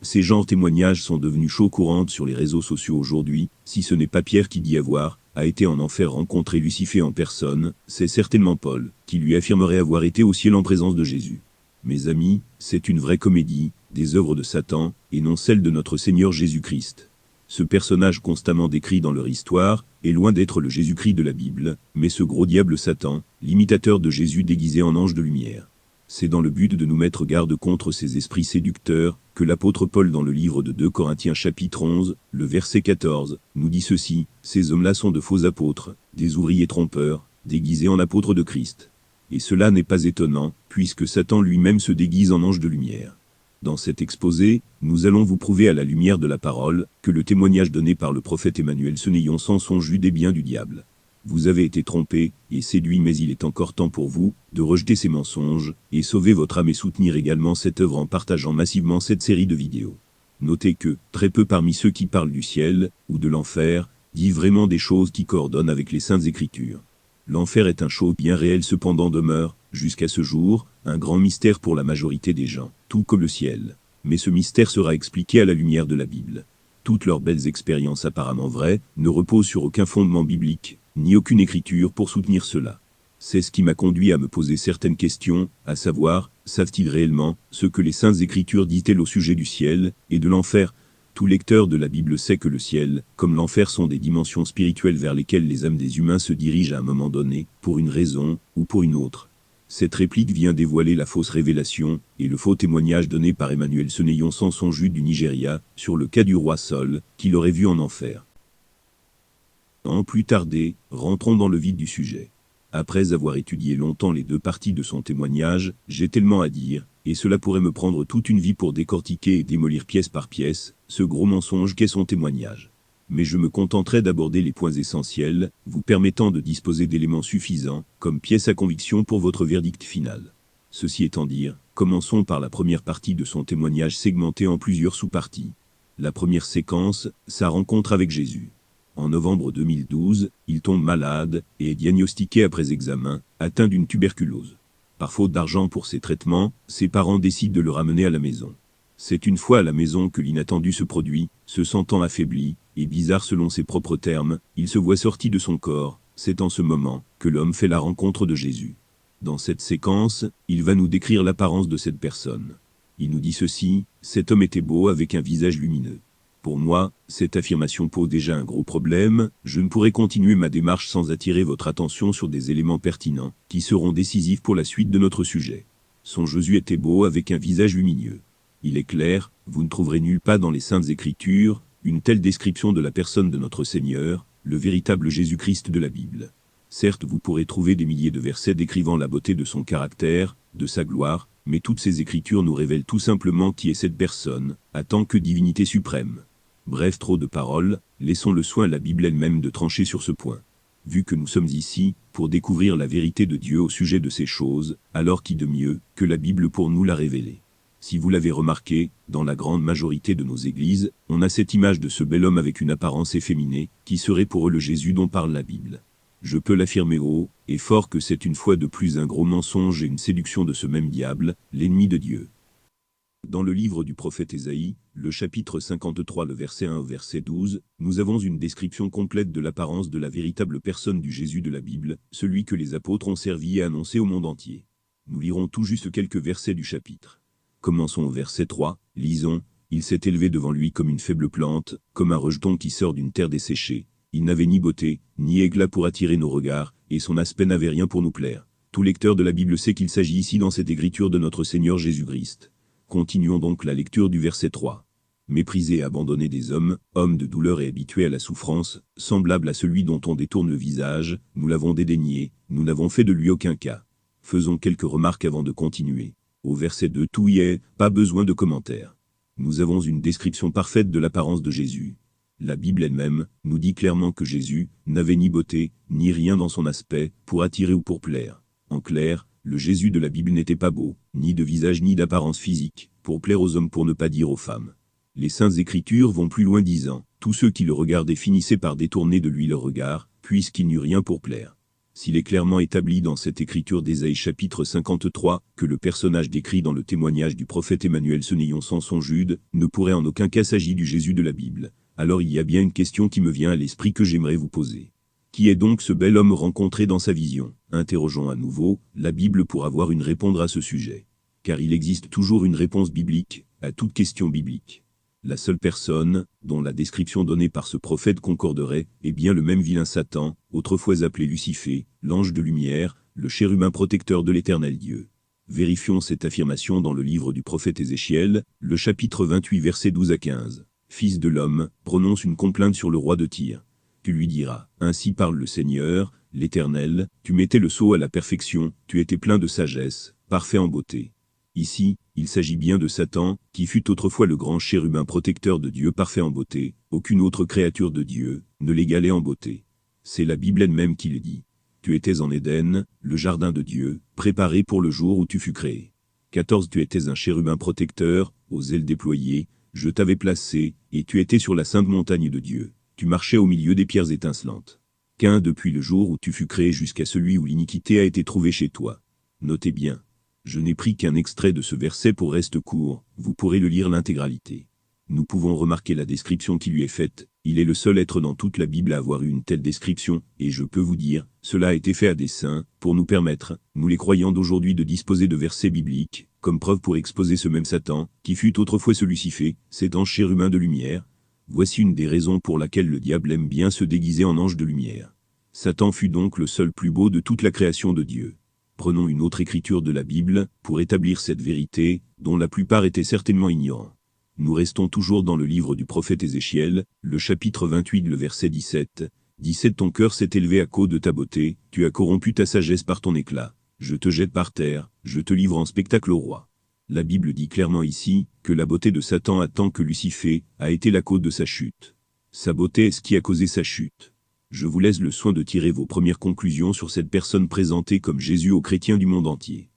Ces genres témoignages sont devenus chauds courantes sur les réseaux sociaux aujourd'hui. Si ce n'est pas Pierre qui dit avoir été en enfer rencontrer Lucifer en personne, c'est certainement Paul, qui lui affirmerait avoir été au ciel en présence de Jésus. Mes amis, c'est une vraie comédie, des œuvres de Satan, et non celle de notre Seigneur Jésus-Christ. Ce personnage constamment décrit dans leur histoire est loin d'être le Jésus-Christ de la Bible, mais ce gros diable Satan, l'imitateur de Jésus déguisé en ange de lumière. C'est dans le but de nous mettre garde contre ces esprits séducteurs que l'apôtre Paul dans le livre de 2 Corinthiens chapitre 11, le verset 14, nous dit ceci: « Ces hommes-là sont de faux apôtres, des ouvriers trompeurs, déguisés en apôtres de Christ. » Et cela n'est pas étonnant, puisque Satan lui-même se déguise en ange de lumière. Dans cet exposé, nous allons vous prouver à la lumière de la parole que le témoignage donné par le prophète Emmanuel ce n'ayant sans son jus des biens du diable. Vous avez été trompé et séduit, mais il est encore temps pour vous de rejeter ces mensonges et sauver votre âme et soutenir également cette œuvre en partageant massivement cette série de vidéos. Notez que très peu parmi ceux qui parlent du ciel ou de l'enfer disent vraiment des choses qui coordonnent avec les saintes écritures. L'enfer est un chose bien réel, cependant demeure, jusqu'à ce jour, un grand mystère pour la majorité des gens, tout comme le ciel. Mais ce mystère sera expliqué à la lumière de la Bible. Toutes leurs belles expériences apparemment vraies ne reposent sur aucun fondement biblique, ni aucune écriture pour soutenir cela. C'est ce qui m'a conduit à me poser certaines questions, à savoir, savent-ils réellement ce que les saintes écritures disent-elles au sujet du ciel et de l'enfer? Tout lecteur de la Bible sait que le ciel, comme l'enfer, sont des dimensions spirituelles vers lesquelles les âmes des humains se dirigent à un moment donné, pour une raison ou pour une autre. Cette réplique vient dévoiler la fausse révélation et le faux témoignage donné par Emmanuel Seneyon sans son jus du Nigeria sur le cas du roi Saul, qu'il aurait vu en enfer. Sans plus tarder, rentrons dans le vif du sujet. Après avoir étudié longtemps les deux parties de son témoignage, j'ai tellement à dire, et cela pourrait me prendre toute une vie pour décortiquer et démolir pièce par pièce ce gros mensonge qu'est son témoignage. Mais je me contenterai d'aborder les points essentiels, vous permettant de disposer d'éléments suffisants, comme pièce à conviction pour votre verdict final. Ceci étant dit, commençons par la première partie de son témoignage segmenté en plusieurs sous-parties. La première séquence, sa rencontre avec Jésus. En novembre 2012, il tombe malade et est diagnostiqué après examen, atteint d'une tuberculose. Par faute d'argent pour ses traitements, ses parents décident de le ramener à la maison. C'est une fois à la maison que l'inattendu se produit, se sentant affaibli et bizarre selon ses propres termes, il se voit sorti de son corps. C'est en ce moment que l'homme fait la rencontre de Jésus. Dans cette séquence, il va nous décrire l'apparence de cette personne. Il nous dit ceci: « Cet homme était beau avec un visage lumineux. » Pour moi, cette affirmation pose déjà un gros problème. Je ne pourrai continuer ma démarche sans attirer votre attention sur des éléments pertinents qui seront décisifs pour la suite de notre sujet. Son Jésus était beau avec un visage lumineux. Il est clair, vous ne trouverez nulle part dans les Saintes Écritures une telle description de la personne de notre Seigneur, le véritable Jésus-Christ de la Bible. Certes, vous pourrez trouver des milliers de versets décrivant la beauté de son caractère, de sa gloire, mais toutes ces écritures nous révèlent tout simplement qui est cette personne, en tant que divinité suprême. Bref, trop de paroles, laissons le soin à la Bible elle-même de trancher sur ce point. Vu que nous sommes ici pour découvrir la vérité de Dieu au sujet de ces choses, alors qui de mieux que la Bible pour nous la révéler? Si vous l'avez remarqué, dans la grande majorité de nos églises, on a cette image de ce bel homme avec une apparence efféminée, qui serait pour eux le Jésus dont parle la Bible. Je peux l'affirmer haut et fort que c'est une fois de plus un gros mensonge et une séduction de ce même diable, l'ennemi de Dieu. Dans le livre du prophète Ésaïe, le chapitre 53, le verset 1 au verset 12, nous avons une description complète de l'apparence de la véritable personne du Jésus de la Bible, celui que les apôtres ont servi et annoncé au monde entier. Nous lirons tout juste quelques versets du chapitre. Commençons au verset 3, lisons: « Il s'est élevé devant lui comme une faible plante, comme un rejeton qui sort d'une terre desséchée. Il n'avait ni beauté, ni éclat pour attirer nos regards, et son aspect n'avait rien pour nous plaire. » Tout lecteur de la Bible sait qu'il s'agit ici dans cette écriture de notre Seigneur Jésus-Christ. Continuons donc la lecture du verset 3. « Méprisé et abandonné des hommes, homme de douleur et habitué à la souffrance, semblable à celui dont on détourne le visage, nous l'avons dédaigné, nous n'avons fait de lui aucun cas. » Faisons quelques remarques avant de continuer. Au verset 2, tout y est, pas besoin de commentaires. Nous avons une description parfaite de l'apparence de Jésus. La Bible elle-même nous dit clairement que Jésus n'avait ni beauté, ni rien dans son aspect, pour attirer ou pour plaire. En clair, le Jésus de la Bible n'était pas beau, ni de visage ni d'apparence physique, pour plaire aux hommes pour ne pas dire aux femmes. Les Saintes Écritures vont plus loin disant: tous ceux qui le regardaient finissaient par détourner de lui leur regard, puisqu'il n'eut rien pour plaire. S'il est clairement établi dans cette écriture d'Ésaïe chapitre 53 que le personnage décrit dans le témoignage du prophète Emmanuel ce n'ayant Samson Jude ne pourrait en aucun cas s'agir du Jésus de la Bible, alors il y a bien une question qui me vient à l'esprit que j'aimerais vous poser. Qui est donc ce bel homme rencontré dans sa vision? Interrogeons à nouveau la Bible pour avoir une réponse à ce sujet. Car il existe toujours une réponse biblique à toute question biblique. La seule personne dont la description donnée par ce prophète concorderait est bien le même vilain Satan, autrefois appelé Lucifer, l'ange de lumière, le chérubin protecteur de l'Éternel Dieu. Vérifions cette affirmation dans le livre du prophète Ézéchiel, le chapitre 28 versets 12 à 15. Fils de l'homme, prononce une complainte sur le roi de Tyr. Tu lui diras, ainsi parle le Seigneur, l'Éternel, tu mettais le sceau à la perfection, tu étais plein de sagesse, parfait en beauté. Ici, il s'agit bien de Satan, qui fut autrefois le grand chérubin protecteur de Dieu parfait en beauté, aucune autre créature de Dieu ne l'égalait en beauté. C'est la Bible elle-même qui le dit. Tu étais en Éden, le jardin de Dieu, préparé pour le jour où tu fus créé. 14 Tu étais un chérubin protecteur, aux ailes déployées, je t'avais placé, et tu étais sur la sainte montagne de Dieu. Tu marchais au milieu des pierres étincelantes. 15 Depuis le jour où tu fus créé jusqu'à celui où l'iniquité a été trouvée chez toi. Notez bien. Je n'ai pris qu'un extrait de ce verset pour reste court, vous pourrez le lire l'intégralité. Nous pouvons remarquer la description qui lui est faite, il est le seul être dans toute la Bible à avoir eu une telle description, et je peux vous dire, cela a été fait à dessein, pour nous permettre, nous les croyants d'aujourd'hui de disposer de versets bibliques, comme preuve pour exposer ce même Satan, qui fut autrefois ce Lucifer, cet ange chérubin de lumière. Voici une des raisons pour laquelle le diable aime bien se déguiser en ange de lumière. Satan fut donc le seul plus beau de toute la création de Dieu. Prenons une autre écriture de la Bible, pour établir cette vérité, dont la plupart étaient certainement ignorants. Nous restons toujours dans le livre du prophète Ézéchiel, le chapitre 28 le verset 17. 17 Ton cœur s'est élevé à cause de ta beauté, tu as corrompu ta sagesse par ton éclat. Je te jette par terre, je te livre en spectacle au roi. La Bible dit clairement ici, que la beauté de Satan a tant que Lucifer, a été la cause de sa chute. Sa beauté est ce qui a causé sa chute. Je vous laisse le soin de tirer vos premières conclusions sur cette personne présentée comme Jésus aux chrétiens du monde entier.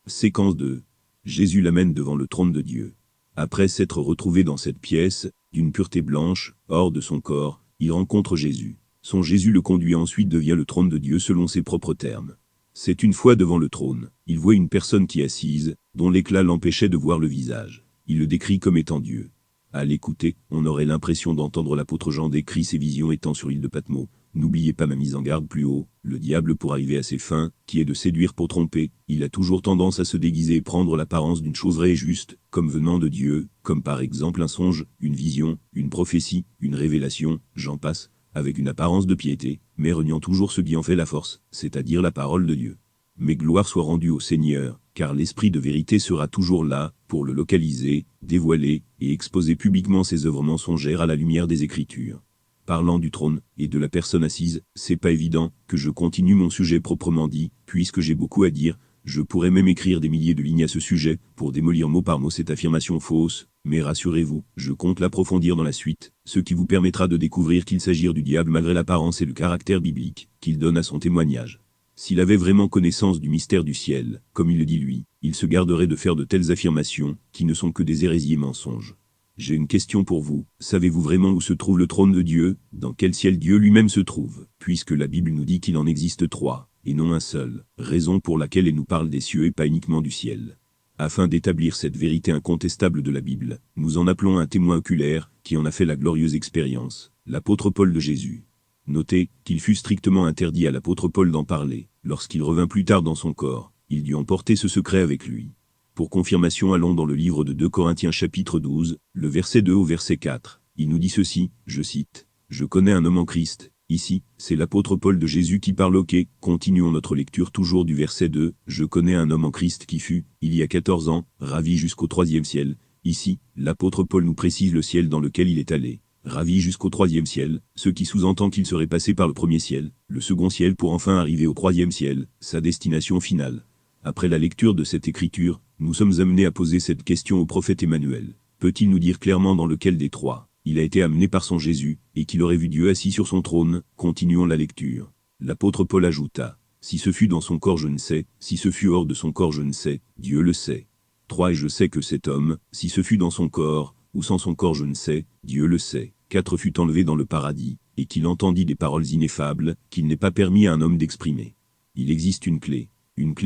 Séquence 2. Jésus l'amène devant le trône de Dieu. Après s'être retrouvé dans cette pièce, d'une pureté blanche, hors de son corps, il rencontre Jésus. Son Jésus le conduit ensuite devient le trône de Dieu selon ses propres termes. C'est une fois devant le trône, il voit une personne qui est assise, dont l'éclat l'empêchait de voir le visage. Il le décrit comme étant Dieu. À l'écouter, on aurait l'impression d'entendre l'apôtre Jean décrire ses visions étant sur l'île de Patmos. N'oubliez pas ma mise en garde plus haut, le diable pour arriver à ses fins, qui est de séduire pour tromper, il a toujours tendance à se déguiser et prendre l'apparence d'une chose vraie et juste, comme venant de Dieu, comme par exemple un songe, une vision, une prophétie, une révélation, j'en passe, avec une apparence de piété, mais reniant toujours ce qui en fait la force, c'est-à-dire la parole de Dieu. Mais gloire soit rendue au Seigneur, car l'Esprit de vérité sera toujours là, pour le localiser, dévoiler, et exposer publiquement ses œuvres mensongères à la lumière des Écritures. Parlant du trône, et de la personne assise, c'est pas évident, que je continue mon sujet proprement dit, puisque j'ai beaucoup à dire, je pourrais même écrire des milliers de lignes à ce sujet, pour démolir mot par mot cette affirmation fausse, mais rassurez-vous, je compte l'approfondir dans la suite, ce qui vous permettra de découvrir qu'il s'agit du diable malgré l'apparence et le caractère biblique, qu'il donne à son témoignage. S'il avait vraiment connaissance du mystère du ciel, comme il le dit lui, il se garderait de faire de telles affirmations, qui ne sont que des hérésies et mensonges. J'ai une question pour vous, savez-vous vraiment où se trouve le trône de Dieu, dans quel ciel Dieu lui-même se trouve, puisque la Bible nous dit qu'il en existe 3, et non un seul, raison pour laquelle elle nous parle des cieux et pas uniquement du ciel. Afin d'établir cette vérité incontestable de la Bible, nous en appelons un témoin oculaire, qui en a fait la glorieuse expérience, l'apôtre Paul de Jésus. Notez qu'il fut strictement interdit à l'apôtre Paul d'en parler. Lorsqu'il revint plus tard dans son corps, il dut emporter ce secret avec lui. Pour confirmation, allons dans le livre de 2 Corinthiens chapitre 12, le verset 2 au verset 4. Il nous dit ceci, je cite, « Je connais un homme en Christ ». Ici, c'est l'apôtre Paul de Jésus qui parle. Ok, continuons notre lecture toujours du verset 2. « Je connais un homme en Christ qui fut, il y a 14 ans, ravi jusqu'au 3e ciel ». Ici, l'apôtre Paul nous précise le ciel dans lequel il est allé. Ravi jusqu'au 3e ciel, ce qui sous-entend qu'il serait passé par le 1er ciel, le 2e ciel pour enfin arriver au 3e ciel, sa destination finale. Après la lecture de cette écriture, nous sommes amenés à poser cette question au prophète Emmanuel. Peut-il nous dire clairement dans lequel des 3 il a été amené par son Jésus, et qu'il aurait vu Dieu assis sur son trône? Continuons la lecture. L'apôtre Paul ajouta, « Si ce fut dans son corps je ne sais, si ce fut hors de son corps je ne sais, Dieu le sait. 3 Et je sais que cet homme, si ce fut dans son corps, ou sans son corps je ne sais, Dieu le sait. 4 Fut enlevé dans le paradis, et qu'il entendit des paroles ineffables, qu'il n'est pas permis à un homme d'exprimer. Il existe une clé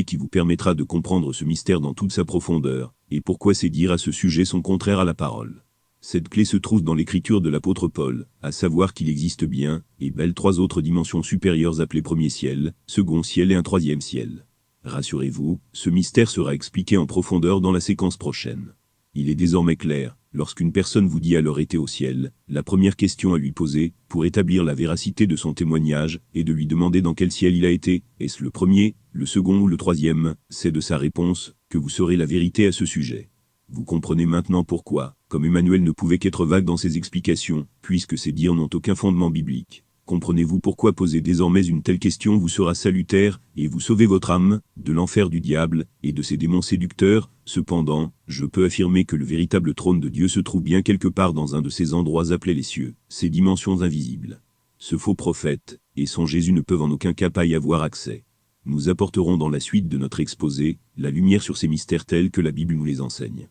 qui vous permettra de comprendre ce mystère dans toute sa profondeur, et pourquoi ces dires à ce sujet sont contraires à la parole. Cette clé se trouve dans l'écriture de l'apôtre Paul, à savoir qu'il existe bien, et belle 3 autres dimensions supérieures appelées premier ciel, second ciel et un 3e ciel. Rassurez-vous, ce mystère sera expliqué en profondeur dans la séquence prochaine. Il est désormais clair, lorsqu'une personne vous dit alors été au ciel, la première question à lui poser, pour établir la véracité de son témoignage, est de lui demander dans quel ciel il a été, est-ce le premier, le second ou le 3e, c'est de sa réponse, que vous saurez la vérité à ce sujet. Vous comprenez maintenant pourquoi, comme Emmanuel ne pouvait qu'être vague dans ses explications, puisque ses dires n'ont aucun fondement biblique. Comprenez-vous pourquoi poser désormais une telle question vous sera salutaire, et vous sauvez votre âme, de l'enfer du diable, et de ses démons séducteurs. Cependant, je peux affirmer que le véritable trône de Dieu se trouve bien quelque part dans un de ces endroits appelés les cieux, ces dimensions invisibles. Ce faux prophète, et son Jésus ne peuvent en aucun cas pas y avoir accès. Nous apporterons dans la suite de notre exposé, la lumière sur ces mystères tels que la Bible nous les enseigne.